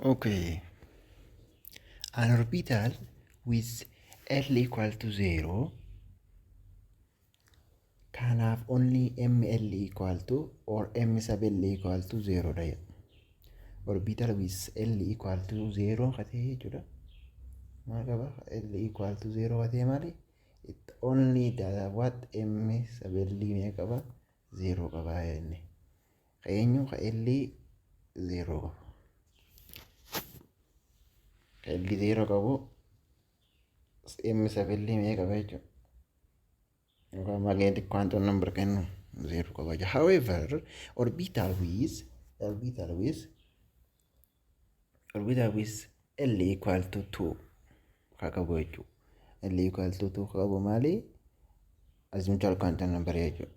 Okay, an orbital with L equal to 0 can have only ml equal to or m sub l equal to 0 dha. Orbital with L equal to 0 kate jechuudha. Maal qaba? L equal to 0 kate maali? It only does what m sub l mee qaba? 0 qaba jenne. Eenyu ka L 0 qaba. Ka L 0 qabu m sub l mee qaba jechuudha. Magnetic quantum number can 0 qaba. However, orbital with L equal to 2 qabu jechuudha. L equal to 2 qabu maali? Azimuthal quantum number jechuudha.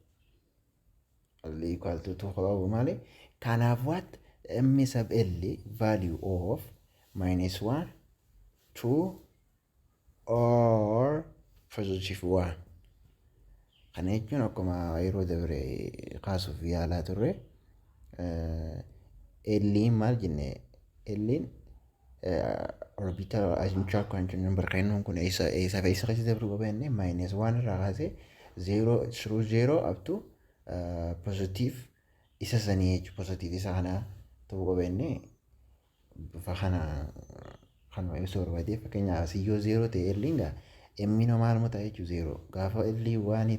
L equal to 2 qabu maali? Can have what? M sub L value of -1, 2 or +1. Kana jechuun akkuma yeroo dabre kaasuuf yaalaa turre L maal jenne? L orbital azimuthal quantum number kennuun kun isa keessa dabruu qaba jenne -1 irraa kaasee 0 through 0 up to positive isa sanii jechuudha. Positive isa kana ta'uu qaba jenne bifa kanuma ibsuu barbaade. Fakkeenyaaf yoo 0 ta'e L ngaa m maal moo ta'e jechuudha 0. Gaafa L 1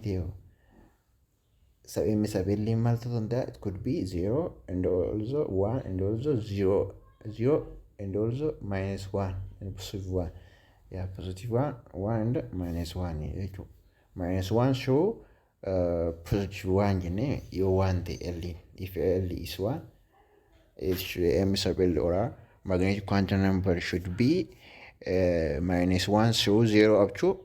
ta'e m sub L maal ta'uu danda'a? It could be 0 and also 1 and also 0 and also -1 and +1. Yeah, +1, 1 and -1 jechuudha. -1 show +1 jenne yoo 1 ta'e L. If L is 1, m sub L or magnetic quantum number should be -1 through 0 up to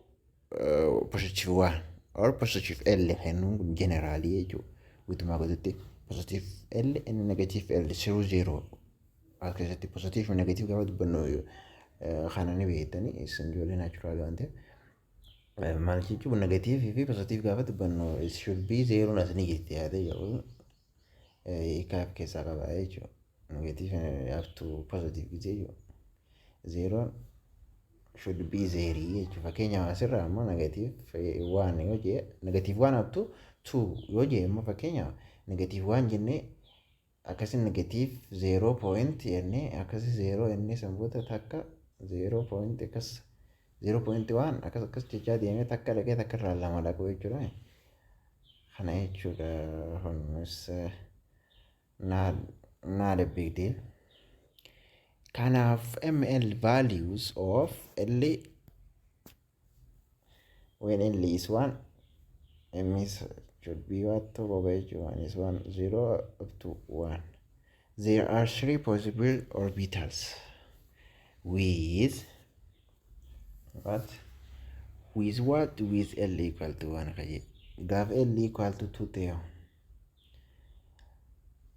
+1 or +L kennuun generally jechuudha. Guutumaa guututti positive L and negative L through 0 as keessatti positive and negative gaafa dubbannu kana ni beektanii isin ijoollee natural waan ta'eef maal jechuun negative fi positive gaafa dubbannu it should be 0 as negative yaada jedhu kaaf keessaa qaba jechuudha. Negative up to positive jechuudha. 0 should be 0 jechuudha. Fakkeenyaaf asirraa immoo negative 1 yoo jee negative 1 up to 2 yoo jee immoo fakkeenyaaf negative 1 jennee akkasii negative 0 point jennee akkasii 0 jennee sanboota takka 0 point akkas 0.1 akkas jechaa deemee takka dhaqee takka irraa lama dhaqu jechuudha. Kana jechuudha honus not a big deal. Can have ml values of L when L is 1, m is should be what to -1 is 1, 0 up to 1. There are 3 possible orbitals with what? With L equal to 1 kaje. Gaf L equal to 2 teo.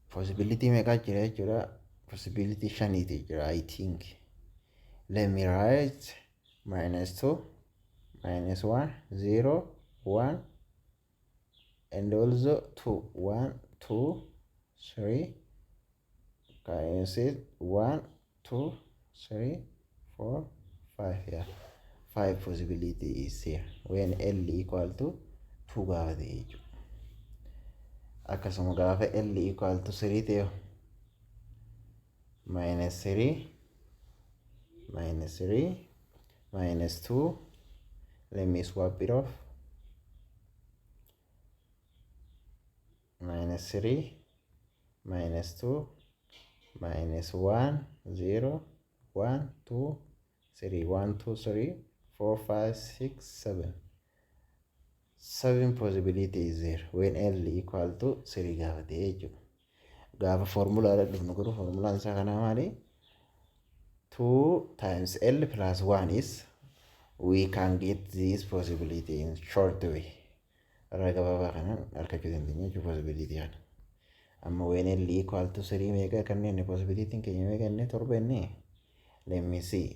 Possibility meeqa jira jechuudha. Possibility 5 jira I think. Let me write -2, -1, 0, 1 and also 2. 1, 2, 3. Can you see 1, 2, 3, 4, 5? Yeah, 5 possibility is here when L equal to 2 gaafa ta'e jechuudha. Akkasuma gaafa L equal to 3 ta'e -3, -2. Let me swap it off. -3, -2, -1, 0, 1, 2, 3, 1, 2, 3, 4, 5, 6, 7. 7 possibilities there when L equal to 3 gaafa ta'e jechuudha. Gaafa formula dhufnu garuu formulaan isaa kana maali? 2 times L plus 1 is we can get this possibility in short way. Irraa gabaabaa kanaan argachuu dandeenya jechuudha possibility kana. Amma when L equal to 3 meeqa kanneen possibility keenya meeqa inni torba inni. Let me see.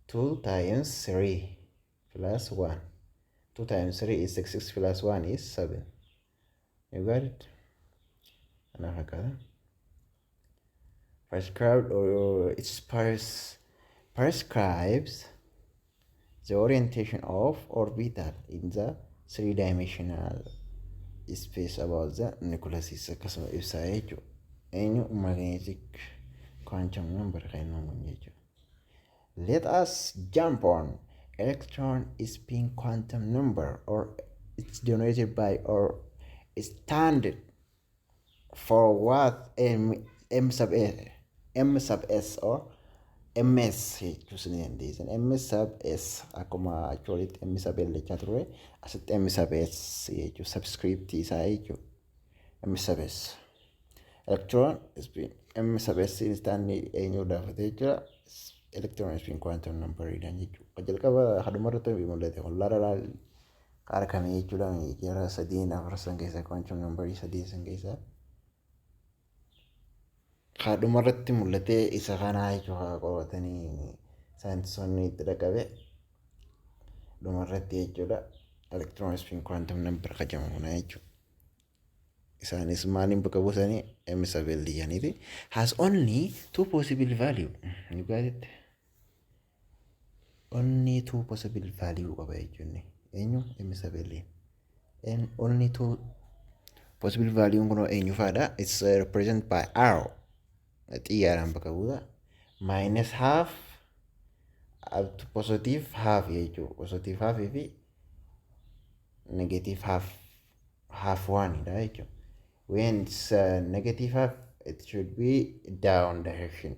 2 times 3 plus 1. 2 times 3 is 6, 6 plus 1 is 7. You got it? Anaaf akkata. prescribed or prescribes the orientation of orbital in the three-dimensional space about the nucleus akkasuma ibsaa jechuudha. Eenyu magnetic quantum number kennamuun jechuudha. Let us jump on electron spin quantum number, or it's denoted by or standard for what m sub s or ms jechuun m sub s akkuma actually m sub l jechaa turre asitti m sub s jechuun subscript isaa jechuudha. M sub s electron spin m sub s instantly eenyu daafate jechuudha. Electron spin quantum number idhaan jechuudha. Jalqaba hadumarratti mul'ate kun laraa qaara kamii jechuudha. Jara sadiin afarsan keessa quantum number sadii san keessa hadumarratti mul'ate isa kanaa jechuudha. Qoratanii saayintisoonni itti dhaqabe dhumarratti jechuudha. Electron spin quantum number jedhamu jechuudha. Isaanis maaliin bakka buusanii m sub l jedhaniiti. Has only two possible value. You got it? Only two possible value qaba jechuun eenyu m sub l. And only two possible value kun eenyu faadha. It's represented by r. Xiyyaaraan bakka buusa. Minus half up to positive half jechuudha. Positive half fi negative half one dha jechuudha. When it's negative half, it should be down direction.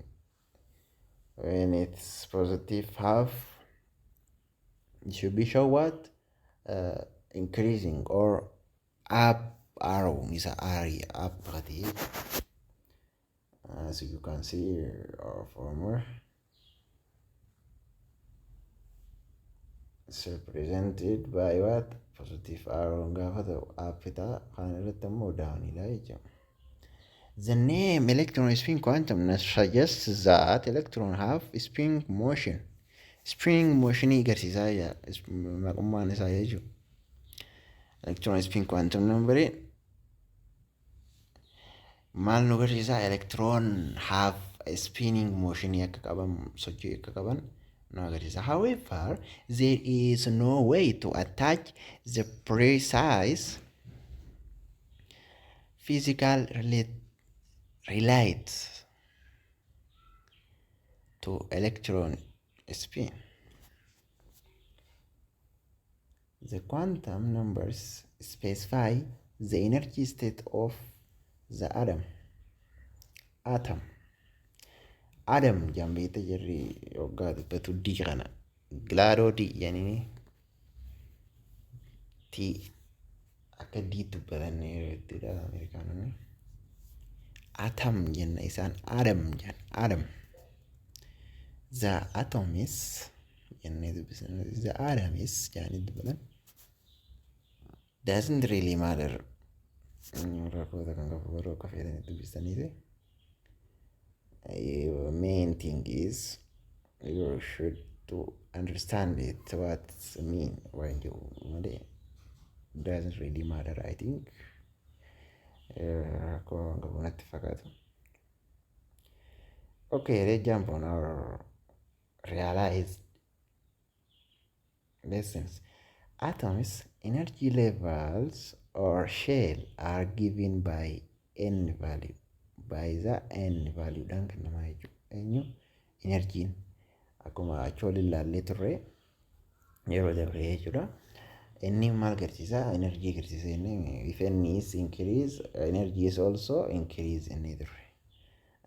When it's positive half, it should be show what? Increasing or up arrow is a area up. As you can see our formula, it's represented by what? Positive arrow up down. The name electron spin quantum suggests that electron have spin motion. Spin motion egarsiisa maqummaan isaa jechuudha. Electron spin quantum number maal nu agarsiisa? Electron have a spinning motion akka qaban, sochii akka qaban nu agarsiisa. However, there is no way to attach the precise physical relates to electron spin. The quantum numbers specify the energy state of the atom jambeete jirri yoggaa dubbatu d kana glaadoo d yani t akka d dubbatan irrattidha Ameerikaanonni. Atom jenna isaan atom. The atom is jennee dubbisan. The atom is jaanii dubbatan. Doesn't really matter. Rakkoota kan qabu garuu akka fedhanii dubbisaniiti. Main thing is you should to understand it, what it mean when you doesn't really matter, I think. Okay, let's jump on our realized lessons. Atoms energy levels or shell are given by n value. By the n value dhaan kan namaa jechuudha. Eenyu energiin akkuma actually ilaallee turre yeroo dabre jechuudha. Inni maal agarsiisa? Energy agarsiisa. If n is increase, energy is also increase inni turre.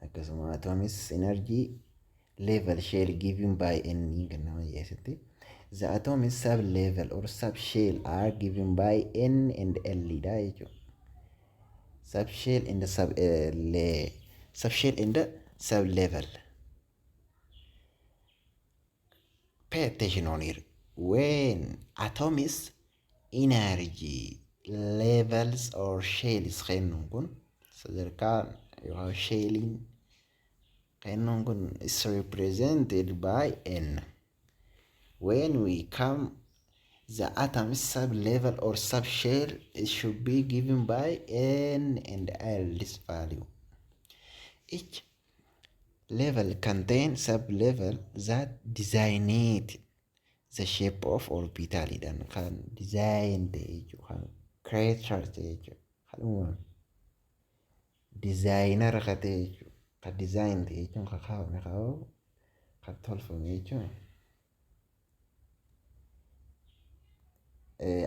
Akkasuma atoms energy level shell given by n kan nama jeesitti. The atom sub level or sub shell are given by n and l dha jechuudha. Subshell in the subshell in the sub level. Pay attention on here. When atoms energy levels or shells kennuun kun sadarkaan yookaan shelling kennuun kun is represented by n. When we come the atom sub-level or sub-shell, it should be given by n and l, this value. Each level contain sub-level that designate the shape of orbital kan design kan creature kan uumame designer kan design kan kaawwame kan tolfame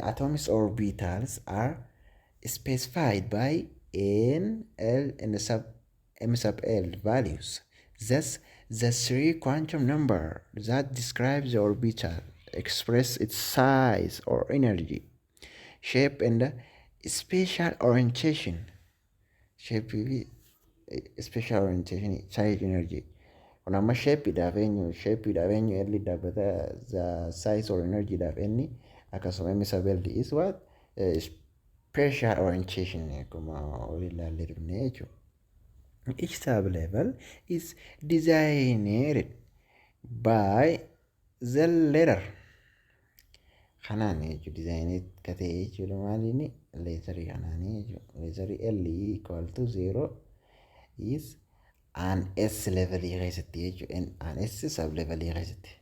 atoms orbitals are specified by n, l, and m sub l values. Thus, the three quantum number that describes the orbital express its size or energy, shape, and spatial orientation. Shape, spatial orientation, size, energy. Kunama shape dhaaf eenyu elli dhaabbata the size or energy dhaaf inni akkasuma m sub l is what spatial orientation akkuma olii ilaallee dhufne jechuudha. Each sub-level is designed by the letter. Kanaan jechuudha design katee jechuudha maaliini leetarii kanaanii jechuudha. Leetarii L equal to 0 is an S level keessatti jechuudha. An S sub-level keessatti.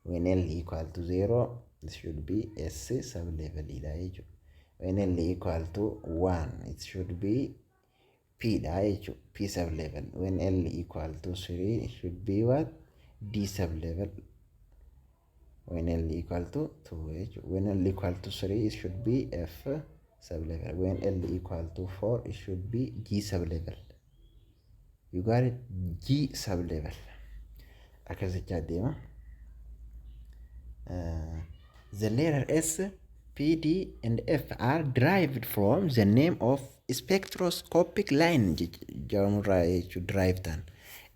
When L equal to 0 it should be S sub-level jechuudha. When L equal to 1 it should be P P sub-level. When L equal to 3 it should be what? D sub-level. When L equal to 2 when L equal to 3 it should be F sub-level. When L equal to 4 it should be G sub-level. You got it? G sub-level. Akkasitti deema. The letter S, P, D, and F are derived from the name of spectroscopic line jedhamurraa jechuudha derive ta'an.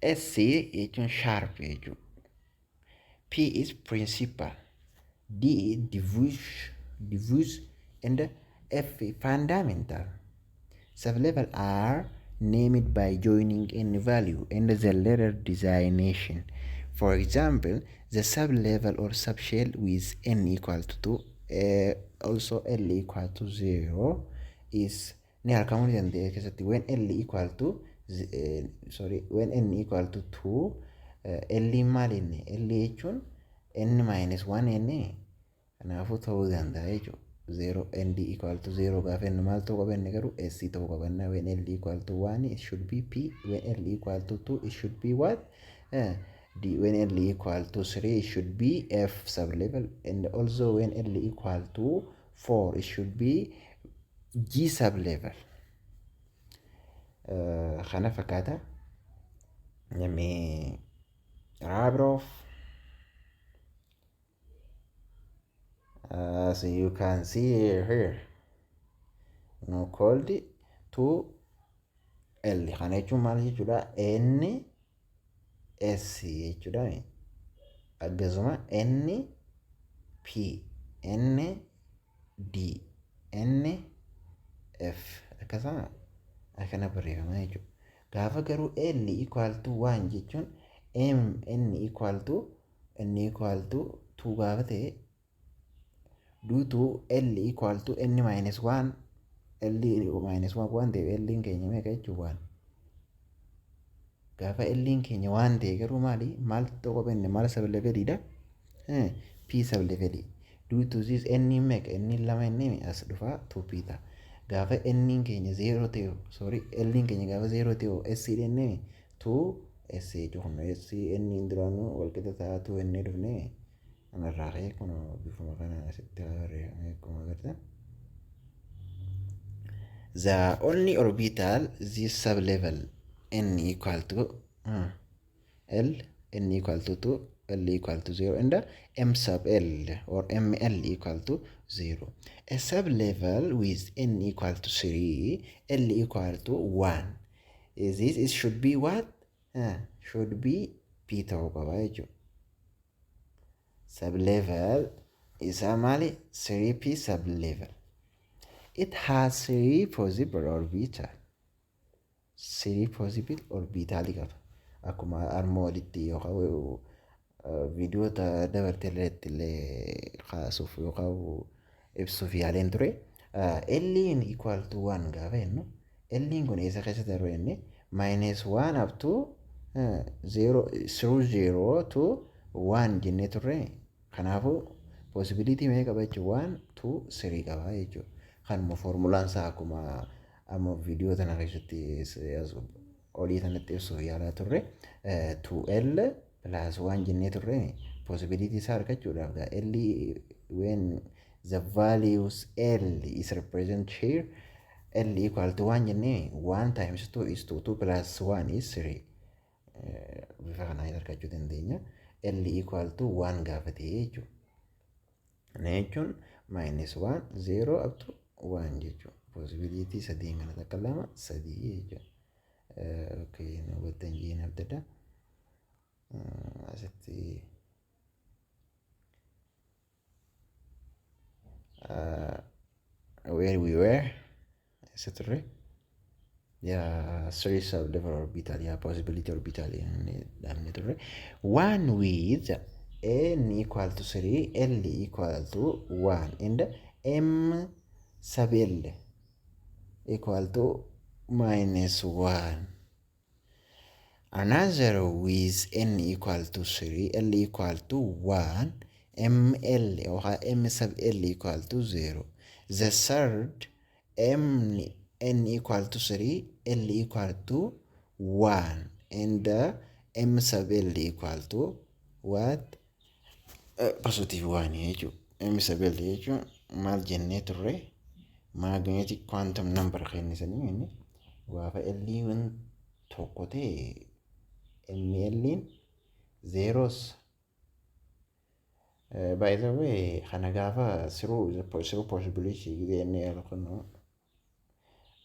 S jechuun sharp jechuudha. P is principal. D diffuse, and F fundamental. Sub-level are named by joining any value and the letter designation. For example, the sub-level or subshell with n equal to 2, also L equal to 0 is ni harkamuu danda'e keessatti when L equal to when n equal to 2 L maal inni L jechuun n minus 1 inni kanaafuu ta'uu danda'a jechuudha. 0 and equal to 0 gaafa inni maal ta'uu qaba inni garuu S ta'uu qaba. When L equal to 1 it should be P. When L equal to 2 it should be what? D. When L equal to 3 it should be F sub-level, and also when L equal to 4 it should be G sub-level. Kana fakkaata. Namni Rabrov. So you can see here no called to L. Kana jechuun maal jechuudha? N S jechuudha. Akkasuma N P N D N F akkasuma akkana barreeffama jechuudha. Gaafa garuu L equal to 1 jechuun M N equal to 2 gaafa ta'e due to L equal to N minus 1 L minus 1 waan ta'eef L keenya meeqa jechuudha? 1. Gaafa L keenya waan ta'e garuu maal tokko benne maal sub-levelidha? P sub-level. Due to this N meeqa N lama inni as dhufa 2P ta'a. Gaafa N keenya 0 ta'e L keenya gaafa 0 ta'e S dhenne 2 S jechuudha. S N duraanuu wal qixa ta'a 2 N dhufne anarraa ka'ee kun bifuma kana asitti barreeffame akkuma agartan. The only orbital this sub-level n equal to L, n equal to 2, L equal to 0, and m sub L or ml equal to 0. A sub-level with n equal to 3, L equal to 1. It should be what? Should be P ta'uu qaba jechuudha. Sub-level is a 3P sub-level. It has 3 possible orbitals. 3 possible orbitals qaba. Akkuma armoo walitti yookaan viidiyoota dabarteelleetti illee kaasuuf yookaan ibsuuf yaaleen ture. L equal to 1 gaafa jennu L kun eessa keessa darbe inni minus 1 up to 0 through 0 to 1 jennee turre. Kanaafuu possibility mee qaba jechuun 1 2 3 qaba jechuudha. Kanuma formulaan isaa akkuma amma viidiyoo tana keessatti olii tanatti ibsuuf yaalaa turre 2L plus 1 jennee turre possibility isaa argachuudhaaf L when the values L is represented here L equal to 1 jennee 1 times 2 is 2 2 plus 1 is 3 bifa kanaan argachuu dandeenya. L equal to 1 gaafatee jechuudha. Kana jechuun minus 1 0 up to 1 jechuudha. Possibility sadii kana takka lama sadii jechuudha. Okay, nu wajjin jiin abdadda. Asitti where we were, etc. Yeah, series of level orbital, yeah, possibility orbital, one with n equal to 3, l equal to 1, and m sub l equal to minus 1. Another with n equal to 3, l equal to 1, ml or m sub l equal to 0. The third, n equal to 3, l equal to 1, and m sub l equal to what? Positive 1 jechuudha. M sub l jechuun maal jennee turre? Magnetic quantum number kennisanii inni gaafa l tokko ta'e ml zeros. By the way, kana gaafa through possibility inni alkunu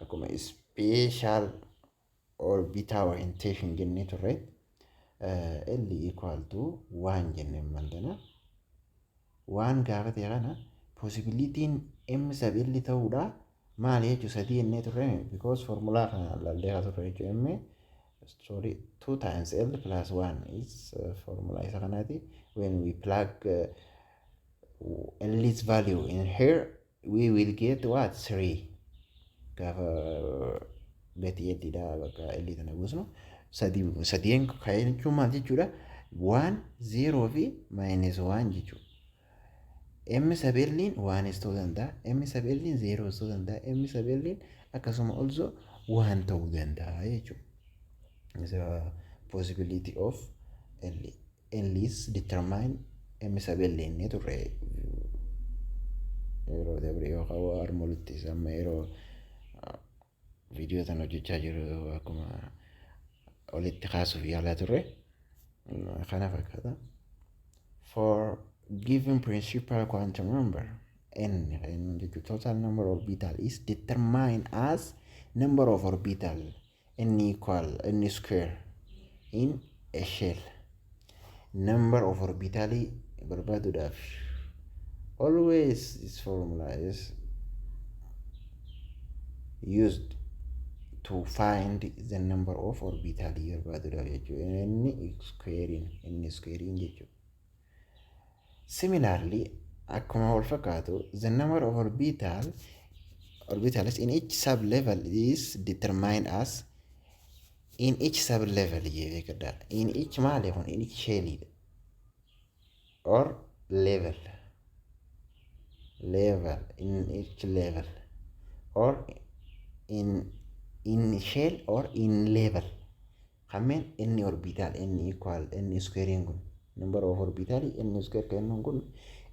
akkuma special orbital orientation jennee turre l equal to 1 jennee maldana 1 gaafa ta'e kana possibility m sub l ta'uudha maal jechuun sadii jennee turre because formula kana lallee turre jechuun m 2 times l plus 1 is formula isa kanaati. When we plug l's value in here we will get what? 3 gaafa gati eddiidha bakka l tana buusnu sadeen ka'ee jechuun maal jechuudha 1 0 fi minus 1 jechuudha. M sub l 1 is ta'uu danda'a, m sub l 0 is ta'uu danda'a, m sub l akkasuma also 1 ta'uu danda'a jechuudha. The possibility of L is determine M sub L inni turre yeroo dabre yookaan armolutti amma yeroo viidiyoo tan hojjechaa jiru akkuma olitti kaasuuf yaalaa turre kana fakkaata. For given principal quantum number n the total number of orbital is determined as number of orbital n equal n square in a shell. Number of orbitali barbaaduudhaaf always this formula is used to find the number of orbitali barbaaduudhaaf jechuudha. n squaring jechuudha. Similarly, akkuma wal fakkaatu the number of orbitals in each sub-level is determined as in each sub-level in each maal in each shell or level in each level or in shell or in level kamen n orbital n equal n squaring number of orbital n square kennuun kun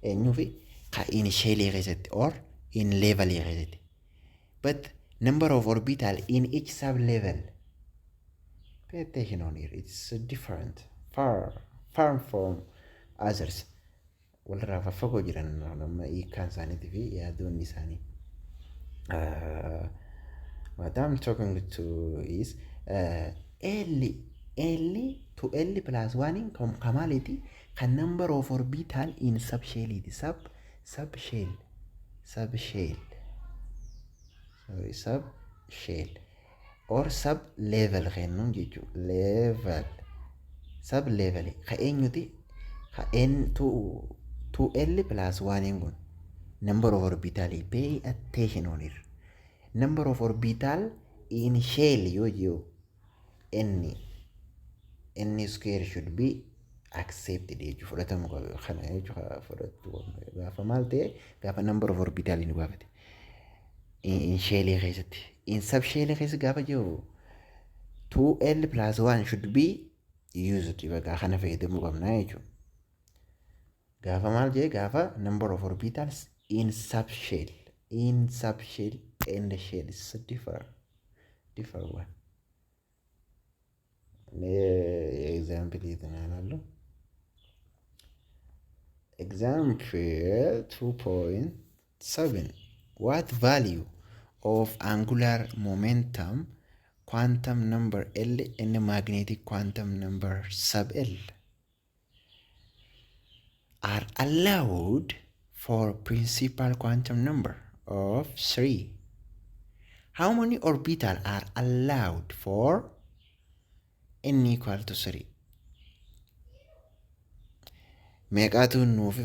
eenyuufi ka in shell keessatti or in level keessatti. But number of orbital in each sub-level, pay attention on here, it's different, far from others. Walirraa faffagoo jiran nama hiikaan isaaniitii fi yaadoonni isaanii. What I'm talking to is L to L plus 1 kamaliti kan number of orbital in subshell subshell or sub level kennuun jechuudha. Level sub level ka eenyuti ka n to L plus 1 kun number of orbital. Pay attention on it. Number of orbital in shell yo n n square should be accepted jechuudha. Fudhatamu kana jechuudha fudhatu gaafa maal ta'e gaafa number of orbital ni gaafate. In sheelee keessatti in sub sheelee keessa gaafa jiru 2l plus 1 should be used bakka kana fayyadamuu qabna jechuudha. Gaafa maal jee gaafa number of orbitals in subshell and the shell is differ one. Example ይተናላሉ example 2.7 what value of angular momentum quantum number L and magnetic quantum number sub L are allowed for principal quantum number of 3. How many orbitals are allowed for n equal to 3? Meeqaatu nuuf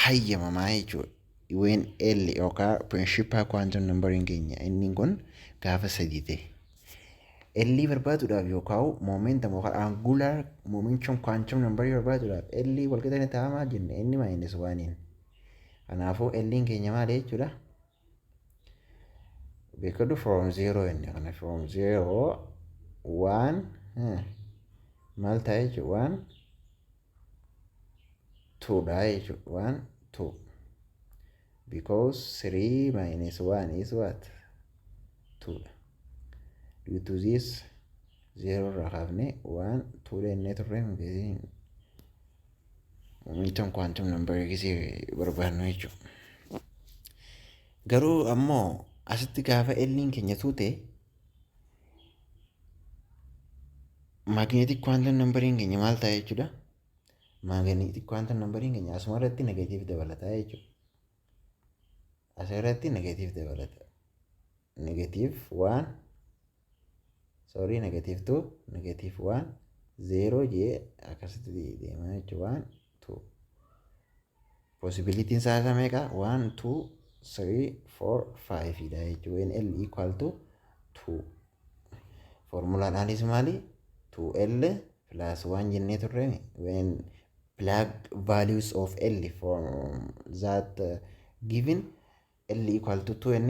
hayyamamaa jechuudha. When L yookaan principal quantum number hin keenya inni kun gaafa 3 ta'e. L barbaaduudhaaf yookaan momentum yookaan angular momentum quantum number barbaaduudhaaf L walqixa ni ta'a maal jenne inni minus 1. Kanaafuu L keenya maal jechuudha? Beekadu from 0 inni kana from 0 1 maal ta'a jechuudha 1 2 dha jechuudha 1 2 because 3 minus 1 is what 2 due to this 0 irraa kaafne 1 2 jennee turre momentum quantum number gisee barbaadnu jechuudha. Garuu ammoo asitti gaafa L keenya tuute magnetic quantum number keenya maal ta'a jechuudha. Magnetic quantum number keenya asuma irratti negative dabalataa jechuudha. Asirratti negative dabalata. Negative 1 sorry negative 2 negative 1 0 jee akkasitti deemaa jechuudha 1 2 possibility isaa meeqa 1 2 3 4 5 dha jechuudha. When L equal to 2 formula analysis maali 2L plus 1 jennee turre when plug values of L from that given L equal to 2 n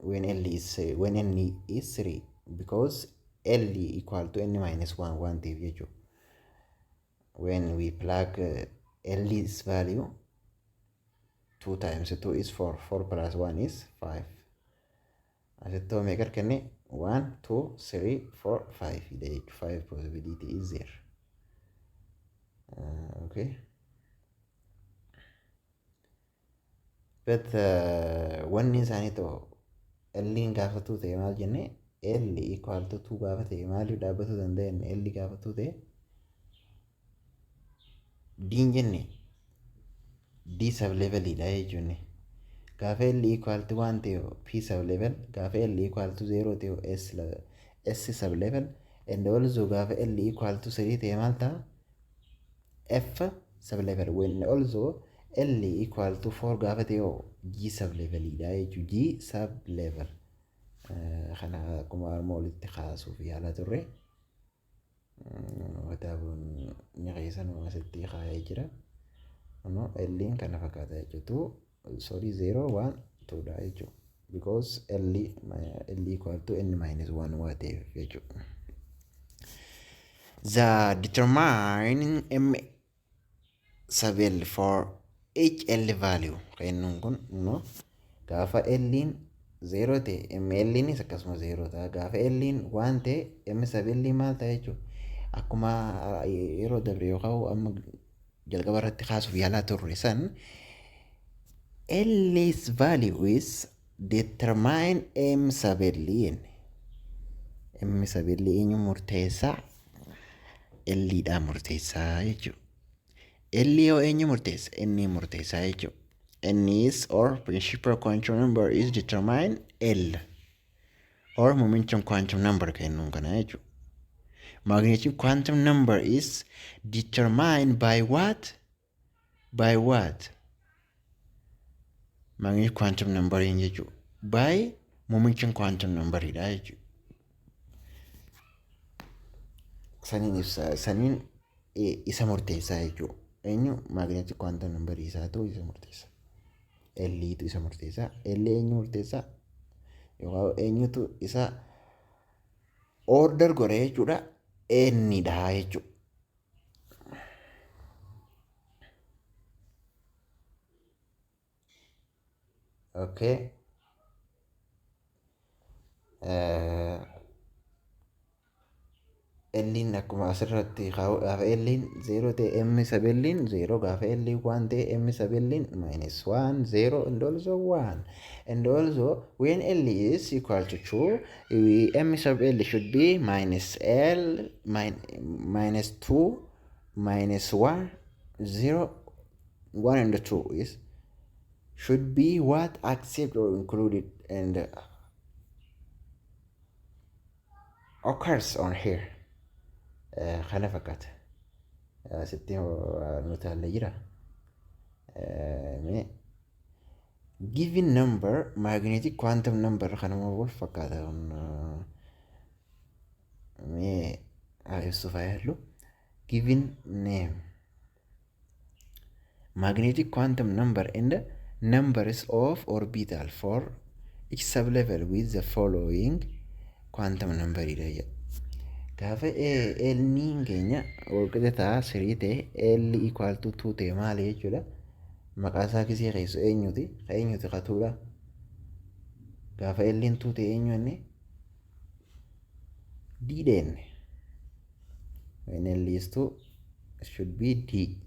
when L is 3 because L equal to n minus 1 1 TV jechuudha. When we plug L's value 2 times 2 is 4 4 plus 1 is 5 asitto meeqa kenne 1 2 3 4 5 the 5 possibility is there. Okay but one isaanii ta'u L gaafa 2 ta'e maal jenne L equal to 2 gaafa ta'e maaliif dhaabbatuu danda'en L gaafa 2 ta'e D jenne D sub level dha jechuun gaafa L equal to 1 ta'e P sub level gaafa L equal to 0 ta'e S sub level and also gaafa L equal to 3 ta'e maal ta'a F sub level when also L equal to 4 gaafa ta'e G sub level dha jechuun G sub level kana akkuma arma walitti kaasuuf yaala turre kitaabuun ni keessan asitti kaa'ee jira. No, L kana fakkaata jechuudha. Sorry 0 1 2 dha jechuudha. Because L equal to n minus 1 waa ta'eef jechuudha. The determining M sub L for each L value kennuun kun no gaafa L 0 ta'e M L is akkasuma 0 ta'a. Gaafa L 1 ta'e M sub L maal ta'a jechuudha. Akkuma yeroo dabre yookaan amma jalqaba irratti kaasuuf yaalaa turre san L's value is determine M sub L M sub L eenyu murteessaa L dha murteessaa jechuudha. L yoo eenyu murteessa inni murteessaa jechuudha. N is or principal quantum number is determine L or momentum quantum number kennuun kana jechuudha. Magnetic quantum number is determined by what? By what? Magnetic quantum number in jechuudha. By momentum quantum number dha jechuudha. saniin ibsa. Saniin isa murteessaa jechuudha. Eenyu magnetic quantum number isaatu isa murteessa. L-tu isa murteessaa. L eenyu murteessaa? Yookaan eenyutu isa order godhe jechuudha. N-dha jechuudha. Okay. L akkuma asirratti gaafa L 0 ta'e M sabelliin 0, gaafa L 1 ta'e M sabelliin -1, 0 and also 1. And also when L is equal to 2, M sub L should be -L -2 -1 0 1 and 2 is should be what accept or included and occurs on here. Kana fakkaata. Asitti nuti haallee jira. Given number magnetic quantum number kanuma wal fakkaata. Ibsuuf yaallu. Given name magnetic quantum number and the numbers of orbital for each sublevel with the following quantum number idea. Gaafa L keenya walqixa ta'a sirii ta'e L equal to 2 ta'e maali jechuudha. Maqaa isaa kisii keessu eenyuti? Eenyuti qatuudha. Gaafa L 2 ta'e eenyu inni? D denne. When L is 2 it should be D.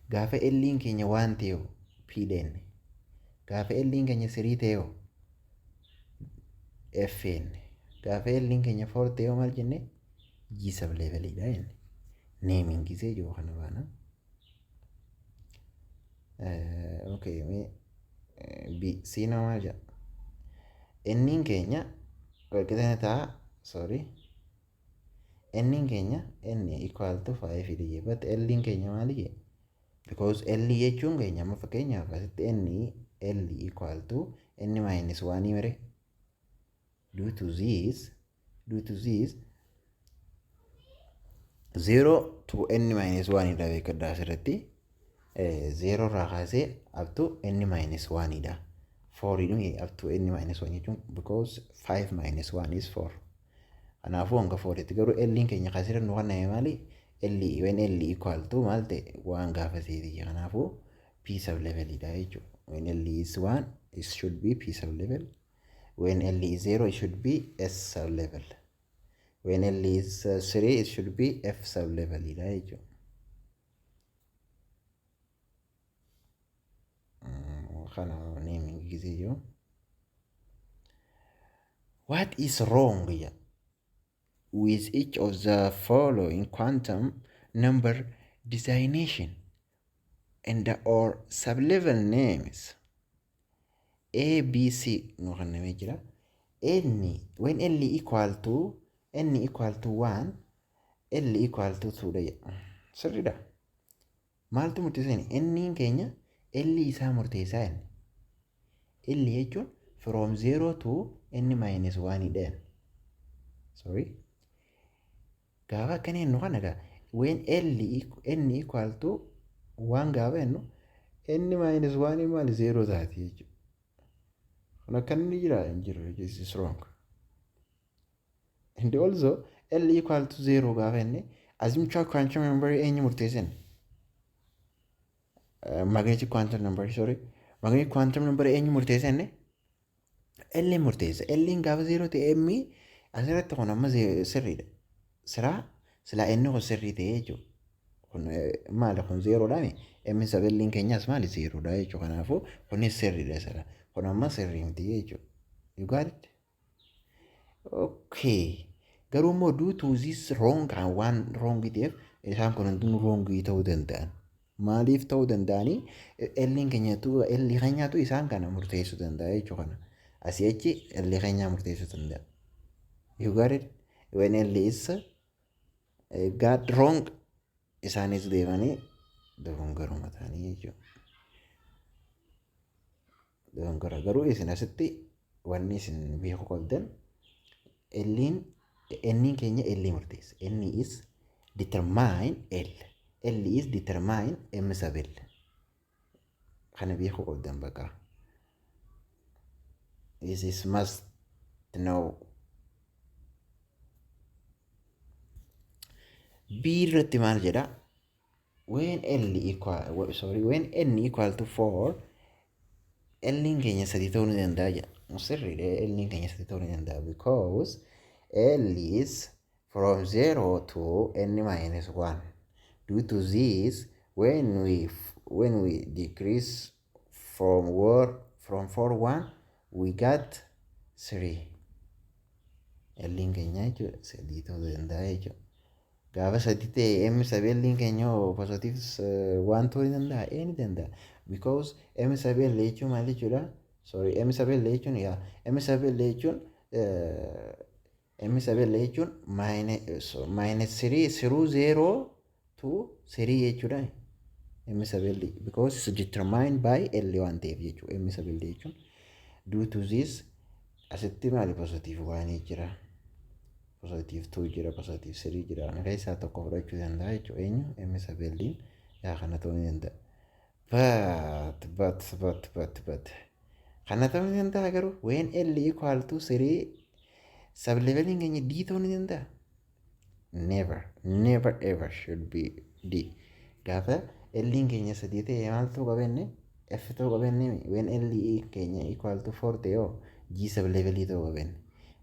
Gaafa L keenya 1 ta'e P denne. Gaafa L keenya sirii ta'e F denne. Gaafa L keenya 4 ta'e maal jenne? G sublevel dha jenne. Naming gisee jiru kana baana. Okay, B C maal jedha? N keenya walqixa ta'a, sorry. N keenya N equal to 5 idee, but L keenya maali jedhe? Because L jechuun keenya amma fakkeenyaaf asitti N L equal to N minus 1 mere. Due to this 0 to N minus 1 idha beekadhaa asirratti. 0 irraa kaasee up to N minus 1 idha. 4 idhuun up to N minus 1 jechuun because 5 minus 1 is 4. Kanaafuu hanga 4 itti garuu L keenya kaasira nu kan maali? L when L equal to maal ta'e 1 gaafa seeti. Kanaafuu P sublevel idha jechuudha. When L is 1 it should be P sublevel. When L is 0 it should be S sublevel. When L is 3 it should be F sublevel idha jechuudha. Kana naming gisee jiru. What is wrong here with each of the following quantum number designation and or sublevel names? A, B, C no kanname jira. N when L equal to 1, L equal to 2 dha. Sirriidha. Maaltu murteessaa? N keenya L isaa murteessaa inni. L jechuun from 0 to N minus 1 dha. Sorry. Gaafa akkana jennu kana gaa when N equal to 1 gaafa jennu N minus 1 maali 0 taati jechuudha. Kun akka inni jira hin jiru. This is wrong. And also L equal to 0 gaafa jenne assumption quantum number eenyu murteessan? Magnetic quantum number, sorry. Magnetic quantum number eenyu murteessan? L murteessa. L gaafa 0 ta'e M asirratti kun amma sirriidha. Sila N kun sirrii ta'e jechuudha. Kun maali kun 0 dha. M sabelliin keenyas maali 0 dha jechuudha. Kanaafuu kunis sirriidha sila. Kun amma sirrii miti jechuudha. You got it? Okay. Garuu immoo due to this wrong and one wrong ta'eef isaan kun hundinuu wrong ta'uu danda'an. Maaliif ta'uu danda'anii? L keenyatu isaan kana murteessuu danda'a jechuudha kana. Asii achi L keenyaa murteessuu danda'a. You got it? When L is got wrong isaanis deemanii dogongaruma ta'anii jechuudha. Dogongora garuu isin asitti wanni isin beekuu qabdan L'n N keenya L murteessa. N is determine L. L is determine M sub L. Kana beekuu qabdan bakka. This is must know. B irratti maal jedha? When N equal to 4, L keenya 3 ta'uu ni danda'a jedha. Sirriidha, L keenya 3 ta'uu ni danda'a because L is from 0 to N minus 1. Due to this, when we decrease from 4 1, we got 3. L keenya jechuudha 3 ta'uu danda'a jechuudha. Gaafa 3 ta'e M sub L keenya positive 1 ta'uu ni danda'a, ni danda'a. Because M sub L jechuun maal jechuudha? M sub L jechuun minus 3 through 0 to 3 jechuudha. M sub L because it's determined by L waan ta'eef jechuudha. M sub L jechuun due to this asitti maali positive 1 jira. Positive 2 jira, positive 3 jira. Kana keessaa tokko fudhachuu danda'a jechuudha. Eenyu? M sub L yaa kana ta'uu ni danda'a. But kana ta'uu ni danda'a garuu when L equal to 3 sub leveling keenya D ta'uu ni danda'a. Never ever should be D. Gaafa L keenya 3 ta'e maal ta'uu qabenne? F ta'uu qabenne. When L keenya equal to 4 ta'e G sub level ta'uu qabenne.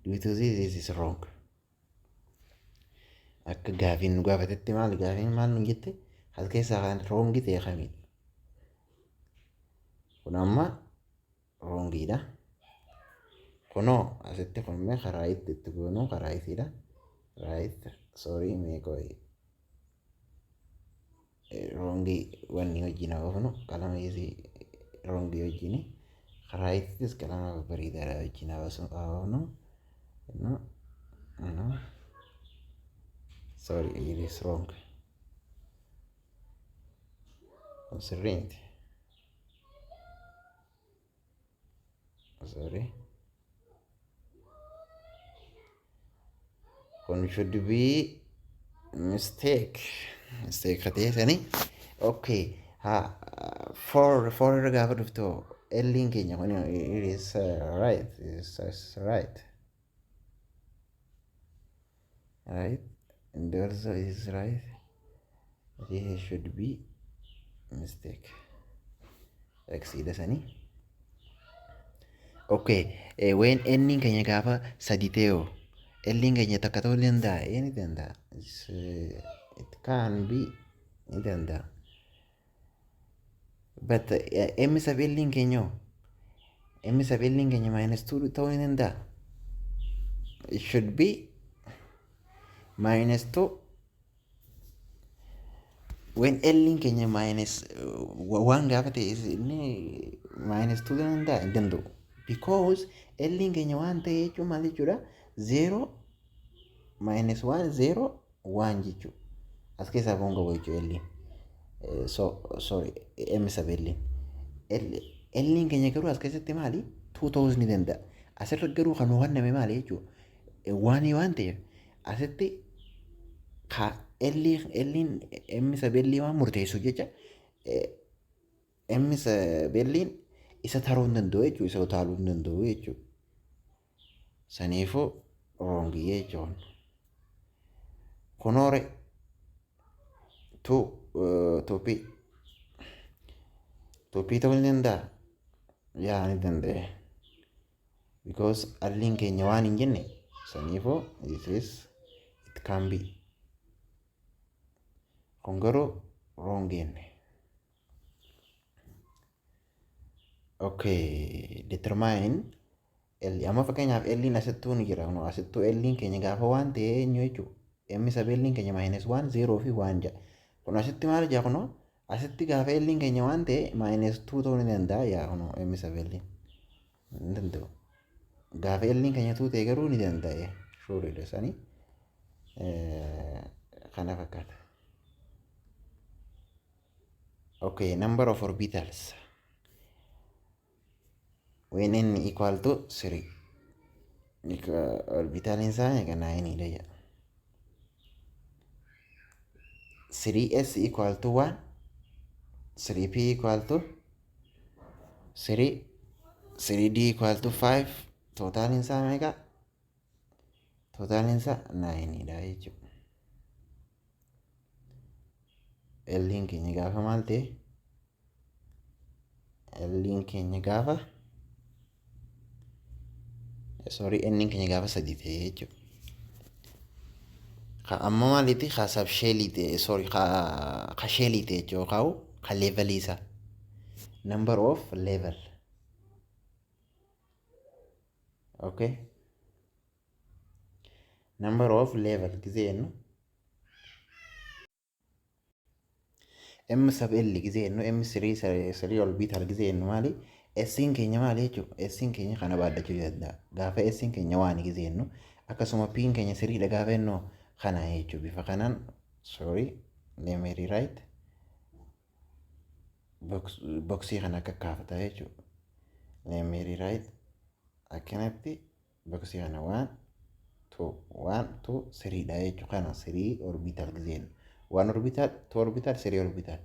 Due to this is wrong. Akka gaafiin nu gaafatetti gaafiin maal nu jette? As keessaa kan wrong ta'e kamiidha? Kun amma wrongidha. Kunoo asitti kunimmoo karaa itti goonu karaa ittiidha. Right, sorry meeqoo wrongi wanni wajjin haafnu qalama isii wrongi wajjin karaa ittis qalama bareedaadha wajjin haafnu. No. Sorry, it is wrong. Considering it. Sorry. One should be mistake katee sani. Okay. For gaafa dhuftu L keenya kun it is right. It is right. Right. And also is right. This should be mistake. Exceed sani. Okay. When N keenya gaafa 3 ta'e L keenya takka ta'uu ni danda'a. Ni danda'a. It can be ni danda'a. But M sub L keenya minus 2 ta'uu ni danda'a. It should be minus 2 when L keenya minus 1 gaafa ta'e minus 2 danda'a hin danda'u. Because L keenya waan ta'e jechuun maal jechuudha? 0 minus 1 0 1 jechuudha. As keessaa foon qabu jechuudha L. Sorry M sub L. L keenya garuu as keessatti maali? 2 ta'uu ni danda'a. Asirra garuu kan hubanname maali jechuudha? Waan ta'eef asitti L M sub L waan murteessu jecha M sub L isa taruu hin danda'u jechuudha. Isa utaaluu hin danda'u jechuudha. Saniifuu wrongii jechuun kunoore tuuppii ta'uu ni danda'a. Yaa ni danda'e. Because L keenya waan hin jenne saniifuu it can be. Kun garuu wrong jenne. Okay, determine L. Amma fakkeenyaaf L asittuu ni jira. Asittuu L keenya gaafa waan ta'e eenyu jechuudha. M sub L keenya minus 1 0 fi 1 jedha. Kun asitti maal jedha kunoo? Asitti gaafa L keenya waan ta'e minus 2 ta'uu ni danda'a yaa kunoo M sub L. Ni danda'u. Gaafa L keenya 2 ta'e garuu ni danda'e. Shuuriidha sanii. Kana fakkaata. Okay, number of orbitals. When N equal to 3. Orbitaliin isaa egaa 9 dha jedha. 3s equal to 1, 3p equal to 3, 3d equal to 5. Tootaliin isaa meeqa? Tootaliin isaa 9 dha jechuudha. Liin keenya gaafa maal ta'e? Liin keenya gaafa inni keenya gaafa 3 ta'e jechuudha. Amma maalitti sabsheelii ta'e kasheelii ta'e jechuudha. Ka levelii isaa number of level. Okay, number of level ጊዜ ነው m sub l ጊዜ ነው m3 orbital ጊዜ ነው ማለት s'n keenya maali jechuudha. S'n keenya kana baaddachuu danda'a. Gaafa s'n keenya 1 ጊዜ ነው akkasuma p'n keenya 3 dha gaafa innoo kana jechuudha. Bifa kanaan let me rewrite boxii kana akka kaafata jechuudha. Let me rewrite akkanatti boxii kana 1 2 3 dha jechuudha. Kana 3 orbital ጊዜ ነው 1 orbital 2 orbital 3 orbital.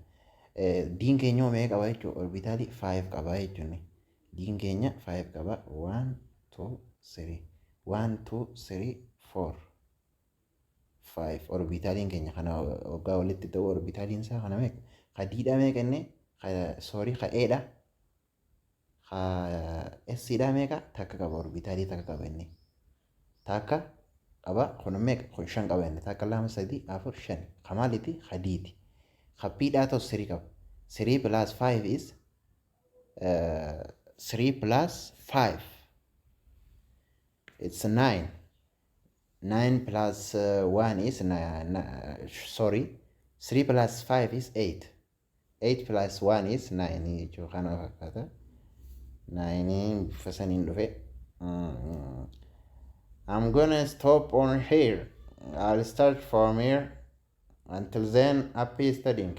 Diin keenya meeqa qaba jechuudha? Orbitalii 5 qaba jechuudha. Diin keenya 5 qaba. 1 2 3 1 2 3 4 5 orbitaliin keenya kana waggaa walitti ta'u orbitaliin isaa kana meeqa? Ka diidha meeqa inni? Ka eedha. Ka sidha meeqa? Takka qaba. Orbitalii takka qaba inni. Takka qaba. Kun meeqa? Kun 5 qaba inni. Takka 2 3 4 5. Ka maaliiti? Ka diiti. Ka piidhaa ta'u 3 qaba. 3 plus 5 is 3 plus 5 it's 9. 9 plus 1 is 3 plus 5 is 8. 8 plus 1 is 9 jechuudha. Kana fakkaata. 9 bifa saniin dhufe. I'm gonna stop on here. I'll start from here. Until then, happy studying.